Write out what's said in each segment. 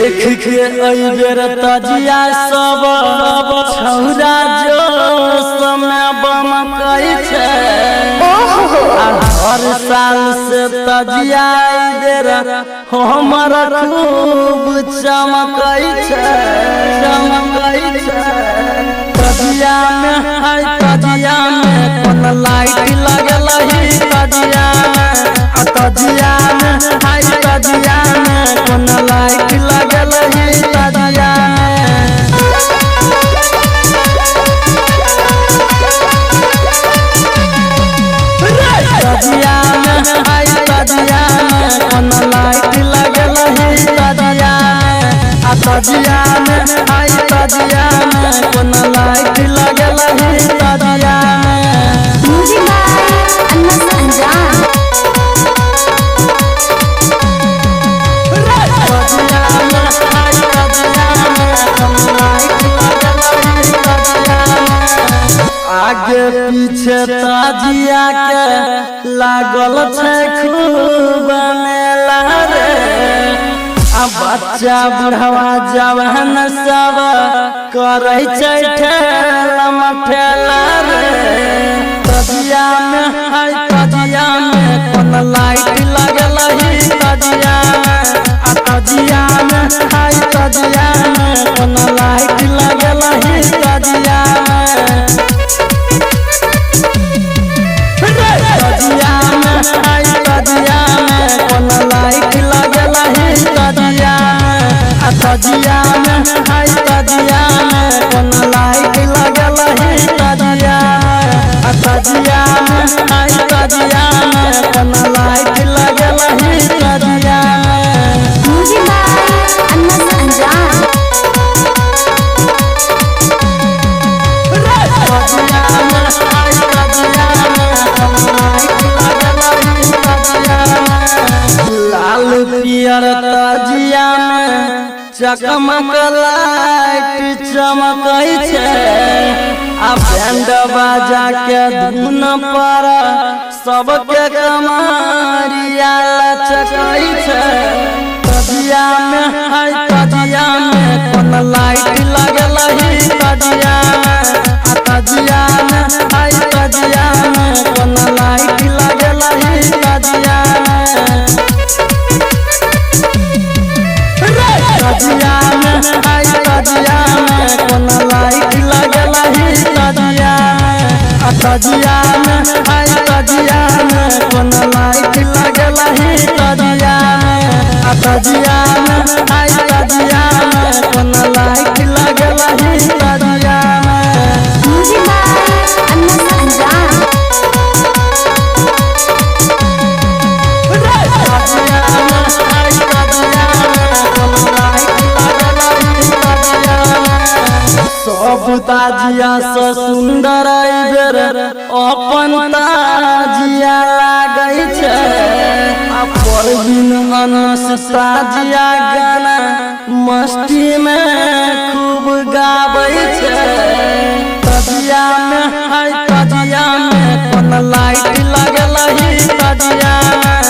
देख के अइबेर तजिया सब छौरा जो समय बम कई छे हर साल से तजिया अइबेर हमर खूब चमकई छे तजिया में है तजिया में कोन लाइट लगल है तजिया में तजिया में है तजिया में कोन लाइट लगल है तजिया में तजिया में है तजिया में कोन लाइट लगल है तजिया में तजिया में है तजिया में कोन लाइट लगल है तजिया में म्यूजिक बाय अन्नस अंजान आगे पीछे ताजिया के लागल छे खूब मेला रे आ बच्चा बुढ़वा जवान सब करे छे ठेला मठेला रे तजिया में है तजिया में कोन लाइट लगल है तजिया आ तजिया में है तजिया में कोन लाइट लगल है तजिया में तजिया में है तजिया में कोन लाइट लगल है तजिया में तजिया में है तजिया में कोन लाइट लगल है तजिया में तजिया में है तजिया में कोन लाइट लगल है तजिया में म्यूजिक बाय अन्नस अंजान लाल पियर तजिया में चकमक लाइट चमकई छे आ बैंड बाजा के धुन पर सबके कमरिया लचकई छे तजिया में है तजिया में कोन लाइट लगल है तजिया में तजिया में है तजिया में कोन लाइट लगल है तजिया में तजिया में है तजिया में कोन लाइट लगल है तजिया में तजिया में है तजिया में कोन लाइट लगल है तजिया में तजिया में है तजिया में कोन लाइट लगल है तजिया में म्यूजिक बाय अन्नस अंजान सब ताजिया से सुंदर अइबेर अपन ताजिया लागै छे आ परवीन अनस ताजिया गाना मस्ती में खूब गाबै छे तजिया में है तजिया में कोन लाइट लगल है तजिया में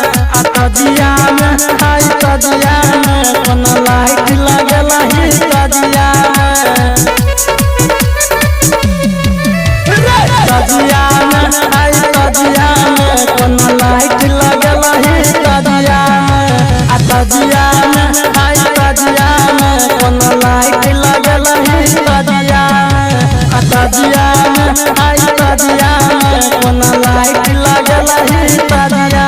तजिया में है तजिया में कोन लाइट लगल है तजिया में तजिया में है तजिया में कोन लाइट लगल है तजिया में तजिया में है तजिया में कोन लाइट लगल है तजिया में तजिया में है तजिया में कोन लाइट लगल है तजिया